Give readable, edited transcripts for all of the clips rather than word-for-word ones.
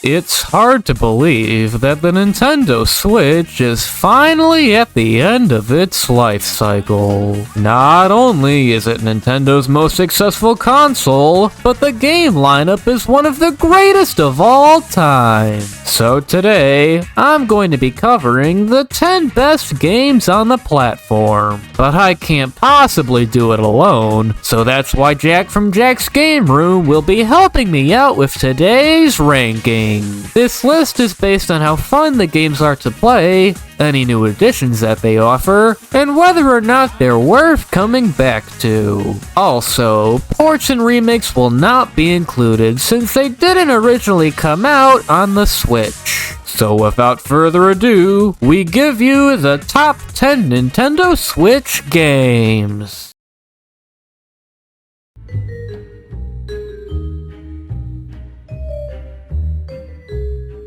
It's hard to believe that the Nintendo Switch is finally at the end of its life cycle. Not only is it Nintendo's most successful console, but the game lineup is one of the greatest of all time. So today, I'm going to be covering the 10 best games on the platform. But I can't possibly do it alone, so that's why Jack from Jack's Game Room will be helping me out with today's ranking. This list is based on how fun the games are to play, any new additions that they offer, and whether or not they're worth coming back to. Also, ports and remakes will not be included since they didn't originally come out on the Switch. So without further ado, we give you the top 10 Nintendo Switch games.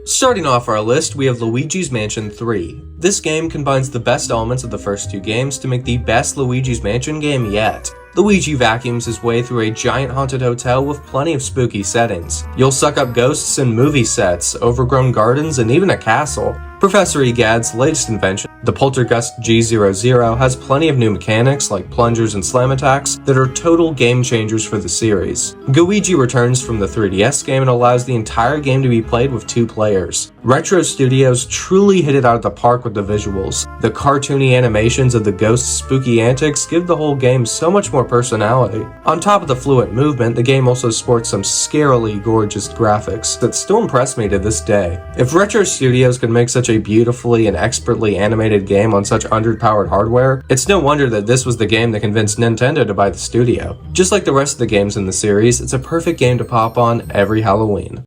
Starting off our list, we have Luigi's Mansion 3. This game combines the best elements of the first two games to make the best Luigi's Mansion game yet. Luigi vacuums his way through a giant haunted hotel with plenty of spooky settings. You'll suck up ghosts and movie sets, overgrown gardens, and even a castle. Professor Egad's latest invention, the Poltergust G00, has plenty of new mechanics like plungers and slam attacks that are total game changers for the series. Gooigi returns from the 3DS game and allows the entire game to be played with 2 players. Retro Studios truly hit it out of the park with the visuals. The cartoony animations of the ghosts' spooky antics give the whole game so much more personality. On top of the fluent movement, the game also sports some scarily gorgeous graphics that still impress me to this day. If Retro Studios could make such a beautifully and expertly animated game on such underpowered hardware, it's no wonder that this was the game that convinced Nintendo to buy the studio. Just like the rest of the games in the series, it's a perfect game to pop on every Halloween.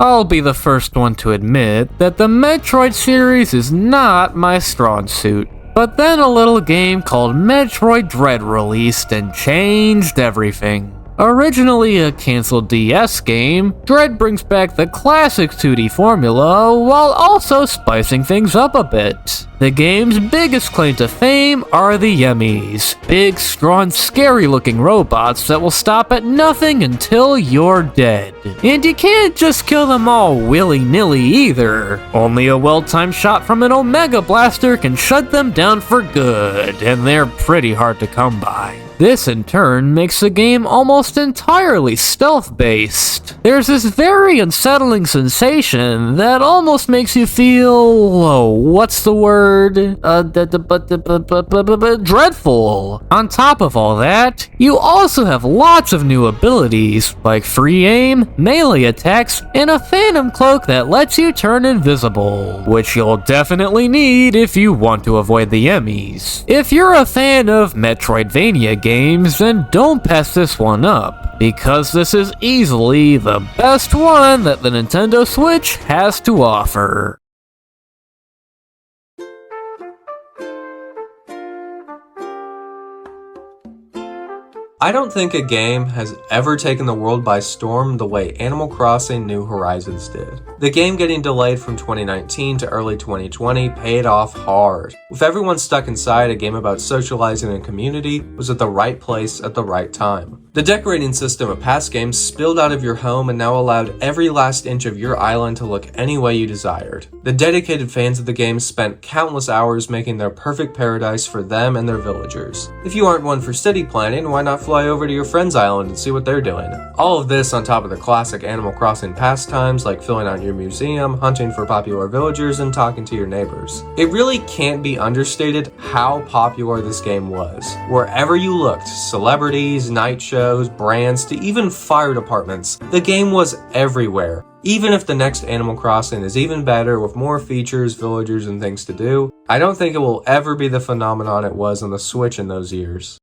I'll be the first one to admit that the Metroid series is not my strong suit. But then a little game called Metroid Dread released and changed everything. Originally a cancelled DS game, Dread brings back the classic 2D formula while also spicing things up a bit. The game's biggest claim to fame are the Yummies, big, strong, scary-looking robots that will stop at nothing until you're dead. And you can't just kill them all willy-nilly either. Only a well-timed shot from an Omega Blaster can shut them down for good, and they're pretty hard to come by. This in turn makes the game almost entirely stealth-based. There's this very unsettling sensation that almost makes you feel, oh, what's the word? Dreadful. On top of all that, you also have lots of new abilities, like free aim, melee attacks, and a phantom cloak that lets you turn invisible, which you'll definitely need if you want to avoid the Emmys. If you're a fan of Metroidvania games, then don't pass this one up, because this is easily the best one that the Nintendo Switch has to offer. I don't think a game has ever taken the world by storm the way Animal Crossing New Horizons did. The game getting delayed from 2019 to early 2020 paid off hard. With everyone stuck inside, a game about socializing and community was at the right place at the right time. The decorating system of past games spilled out of your home and now allowed every last inch of your island to look any way you desired. The dedicated fans of the game spent countless hours making their perfect paradise for them and their villagers. If you aren't one for city planning, why not fly over to your friend's island and see what they're doing? All of this on top of the classic Animal Crossing pastimes like filling out your museum, hunting for popular villagers, and talking to your neighbors. It really can't be understated how popular this game was. Wherever you looked, celebrities, night shows, brands, to even fire departments, the game was everywhere. Even if the next Animal Crossing is even better with more features, villagers, and things to do, I don't think it will ever be the phenomenon it was on the Switch in those years.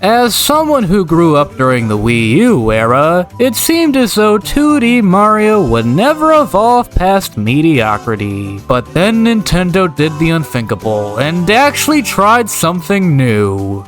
As someone who grew up during the Wii U era, it seemed as though 2D Mario would never evolve past mediocrity. But then Nintendo did the unthinkable and actually tried something new.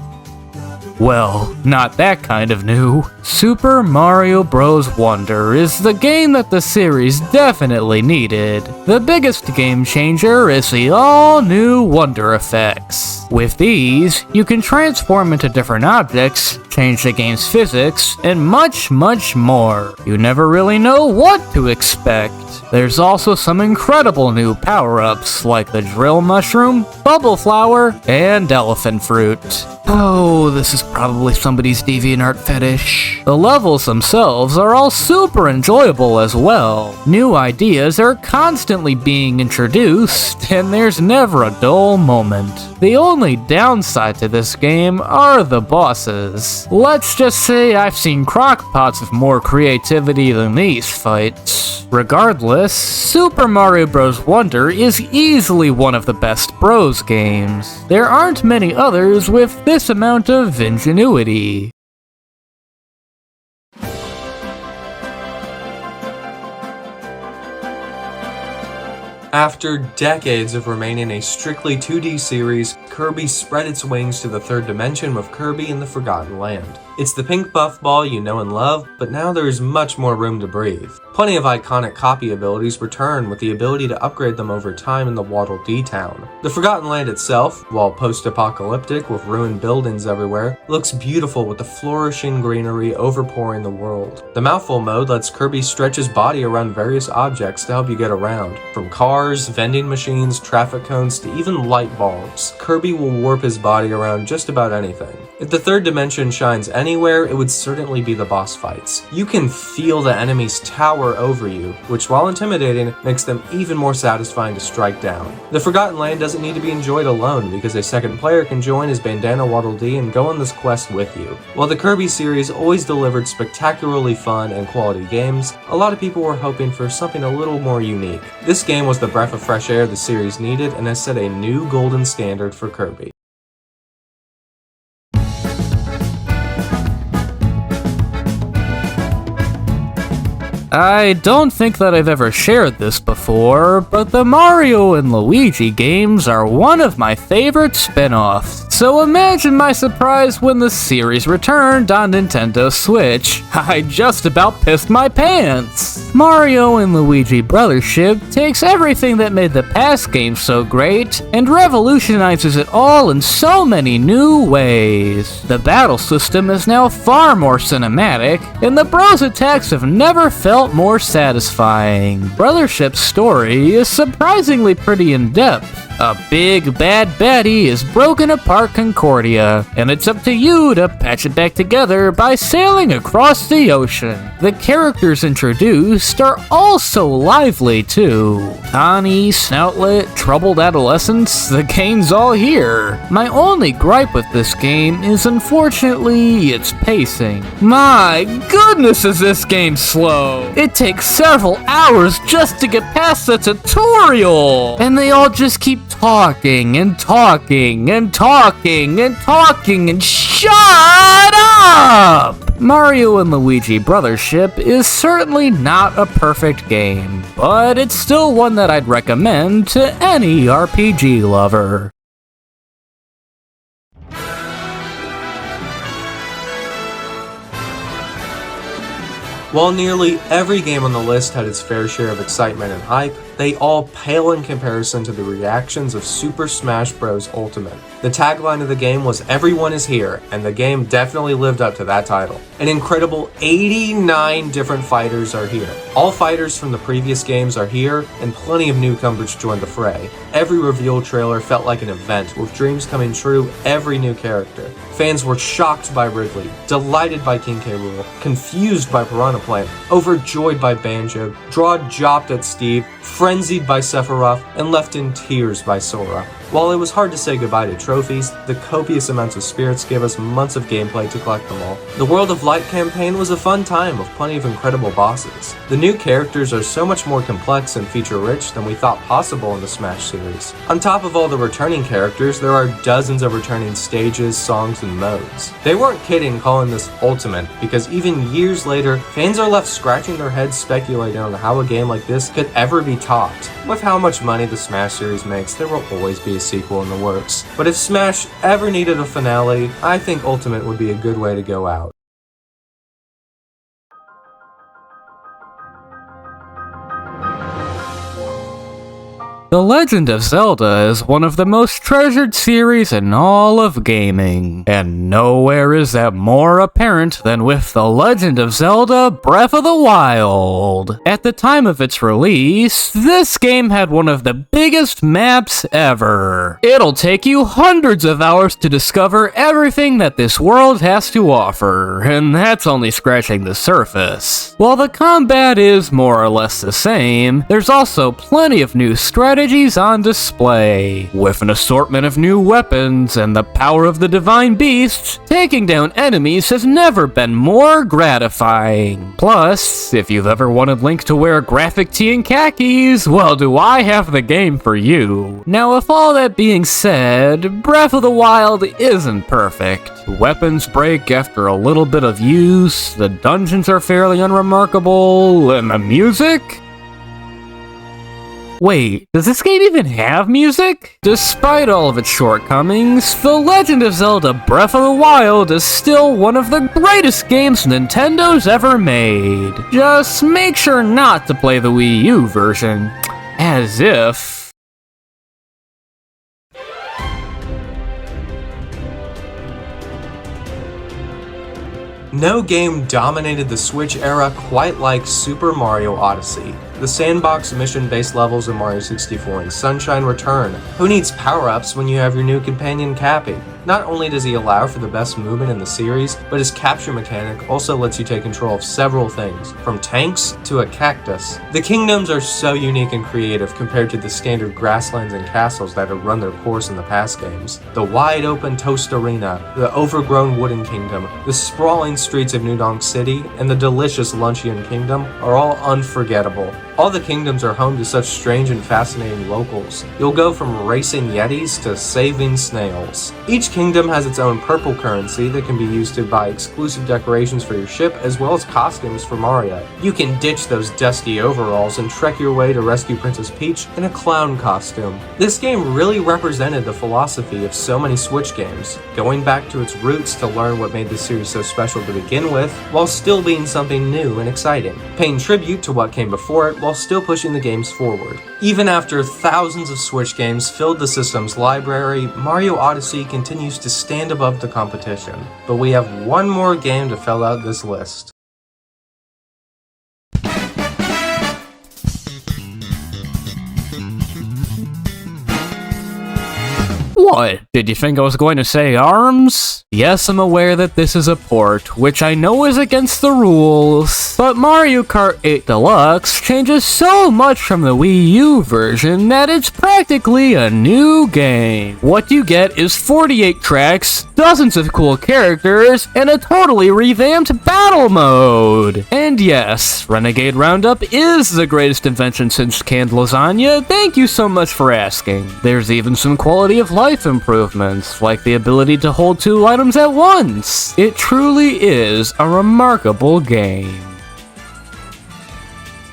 Well, not that kind of new. Super Mario Bros. Wonder is the game that the series definitely needed. The biggest game changer is the all-new Wonder effects. With these, you can transform into different objects, change the game's physics, and much more. You never really know what to expect. There's also some incredible new power-ups like the drill mushroom, bubble flower, and elephant fruit. Oh, this is probably somebody's DeviantArt fetish. The levels themselves are all super enjoyable as well. New ideas are constantly being introduced, and there's never a dull moment. The only downside to this game are the bosses. Let's just say I've seen crockpots with more creativity than these fights. Regardless, Super Mario Bros. Wonder is easily one of the best Bros games. There aren't many others with this amount of ingenuity. After decades of remaining a strictly 2D series, Kirby spread its wings to the third dimension with Kirby in the Forgotten Land. It's the pink buff ball you know and love, but now there is much more room to breathe. Plenty of iconic copy abilities return with the ability to upgrade them over time in the Waddle Dee town. The Forgotten Land itself, while post-apocalyptic with ruined buildings everywhere, looks beautiful with the flourishing greenery overpouring the world. The Mouthful mode lets Kirby stretch his body around various objects to help you get around. From cars, vending machines, traffic cones, to even light bulbs, Kirby will warp his body around just about anything. If the third dimension shines anywhere, it would certainly be the boss fights. You can feel the enemies tower over you, which while intimidating, makes them even more satisfying to strike down. The Forgotten Land doesn't need to be enjoyed alone, because a second player can join as Bandana Waddle Dee and go on this quest with you. While the Kirby series always delivered spectacularly fun and quality games, a lot of people were hoping for something a little more unique. This game was the breath of fresh air the series needed and has set a new golden standard for Kirby. I don't think that I've ever shared this before, but the Mario and Luigi games are one of my favorite spin-offs. So imagine my surprise when the series returned on Nintendo Switch. I just about pissed my pants! Mario and Luigi Brothership takes everything that made the past games so great and revolutionizes it all in so many new ways. The battle system is now far more cinematic, and the Bros attacks have never felt more satisfying. Brothership's story is surprisingly pretty in-depth. A big bad baddie is broken apart Concordia, and it's up to you to patch it back together by sailing across the ocean. The characters introduced are also lively too. Connie, Snoutlet, Troubled Adolescents, the gang's all here. My only gripe with this game is unfortunately its pacing. My goodness is this game slow! It takes several hours just to get past the tutorial! And they all just keep talking and talking and talking and talking and shut up! Mario and Luigi Brothership is certainly not a perfect game, but it's still one that I'd recommend to any RPG lover. While nearly every game on the list had its fair share of excitement and hype, they all pale in comparison to the reactions of Super Smash Bros. Ultimate. The tagline of the game was "Everyone is here," and the game definitely lived up to that title. An incredible 89 different fighters are here. All fighters from the previous games are here, and plenty of newcomers joined the fray. Every reveal trailer felt like an event, with dreams coming true every new character. Fans were shocked by Ridley, delighted by King K. Rool, confused by Piranha Plant, overjoyed by Banjo, jaw-dropped at Steve, frenzied by Sephiroth, and left in tears by Sora. While it was hard to say goodbye to trophies, the copious amounts of spirits gave us months of gameplay to collect them all. The World of Light campaign was a fun time with plenty of incredible bosses. The new characters are so much more complex and feature-rich than we thought possible in the Smash series. On top of all the returning characters, there are dozens of returning stages, songs, and modes. They weren't kidding calling this Ultimate, because even years later, fans are left scratching their heads speculating on how a game like this could ever be topped. With how much money the Smash series makes, there will always be a sequel in the works. But if Smash ever needed a finale, I think Ultimate would be a good way to go out. The Legend of Zelda is one of the most treasured series in all of gaming, and nowhere is that more apparent than with The Legend of Zelda Breath of the Wild. At the time of its release, this game had one of the biggest maps ever. It'll take you hundreds of hours to discover everything that this world has to offer, and that's only scratching the surface. While the combat is more or less the same, there's also plenty of new strategies on display. With an assortment of new weapons and the power of the divine beasts, taking down enemies has never been more gratifying. Plus, if you've ever wanted Link to wear graphic tee and khakis, well, do I have the game for you. Now, with all that being said, Breath of the Wild isn't perfect. Weapons break after a little bit of use, the dungeons are fairly unremarkable, and the music? Wait, does this game even have music? Despite all of its shortcomings, The Legend of Zelda Breath of the Wild is still one of the greatest games Nintendo's ever made. Just make sure not to play the Wii U version. As if... No game dominated the Switch era quite like Super Mario Odyssey. The sandbox mission-based levels of Mario 64 and Sunshine return. Who needs power-ups when you have your new companion Cappy? Not only does he allow for the best movement in the series, but his capture mechanic also lets you take control of several things, from tanks to a cactus. The kingdoms are so unique and creative compared to the standard grasslands and castles that have run their course in the past games. The wide-open Toast Arena, the overgrown Wooden Kingdom, the sprawling streets of New Donk City, and the delicious Luncheon Kingdom are all unforgettable. All the kingdoms are home to such strange and fascinating locals. You'll go from racing yetis to saving snails. Each kingdom has its own purple currency that can be used to buy exclusive decorations for your ship as well as costumes for Mario. You can ditch those dusty overalls and trek your way to rescue Princess Peach in a clown costume. This game really represented the philosophy of so many Switch games, going back to its roots to learn what made the series so special to begin with, while still being something new and exciting, paying tribute to what came before it while still pushing the games forward. Even after thousands of Switch games filled the system's library, Mario Odyssey continues to stand above the competition. But we have one more game to fill out this list. What? Did you think I was going to say ARMS? Yes, I'm aware that this is a port, which I know is against the rules, but Mario Kart 8 Deluxe changes so much from the Wii U version that it's practically a new game. What you get is 48 tracks, dozens of cool characters, and a totally revamped battle mode. And yes, Renegade Roundup is the greatest invention since canned lasagna. Thank you so much for asking. There's even some quality of life improvements, like the ability to hold 2 items at once. It truly is a remarkable game.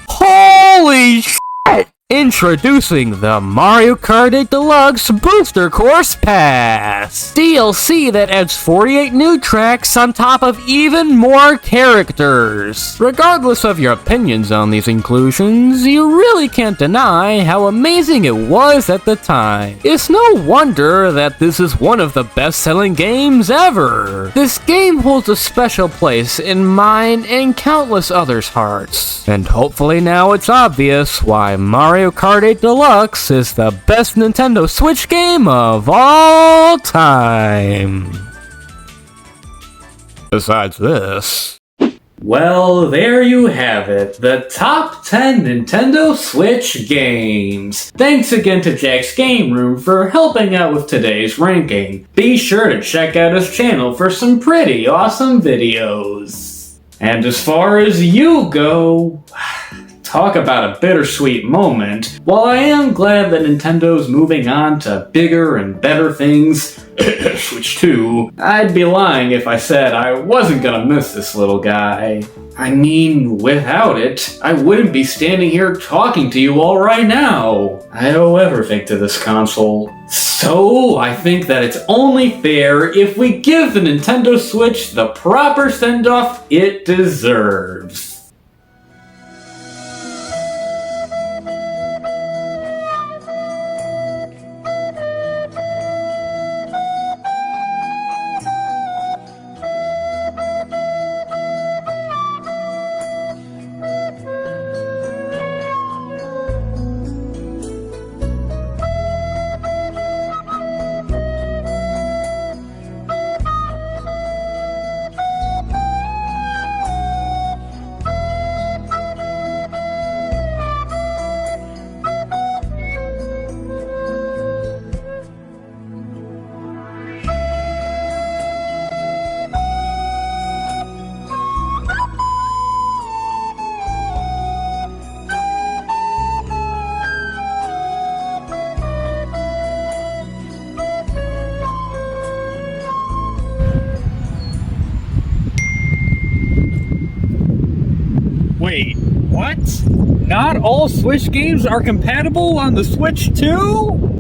Holy shit! Introducing the Mario Kart 8 Deluxe Booster Course Pass! DLC that adds 48 new tracks on top of even more characters. Regardless of your opinions on these inclusions, you really can't deny how amazing it was at the time. It's no wonder that this is one of the best-selling games ever. This game holds a special place in mine and countless others' hearts. And hopefully now it's obvious why Mario Kart 8 Deluxe is the best Nintendo Switch game of all time. Besides this. Well, there you have it, the top 10 Nintendo Switch games. Thanks again to Jack's Game Room for helping out with today's ranking. Be sure to check out his channel for some pretty awesome videos. And as far as you go, Talk about a bittersweet moment. While I am glad that Nintendo's moving on to bigger and better things, Switch 2, I'd be lying if I said I wasn't gonna miss this little guy. I mean, without it, I wouldn't be standing here talking to you all right now. I owe everything to this console. So, I think that it's only fair if we give the Nintendo Switch the proper send-off it deserves. Wait, what? Not all Switch games are compatible on the Switch too?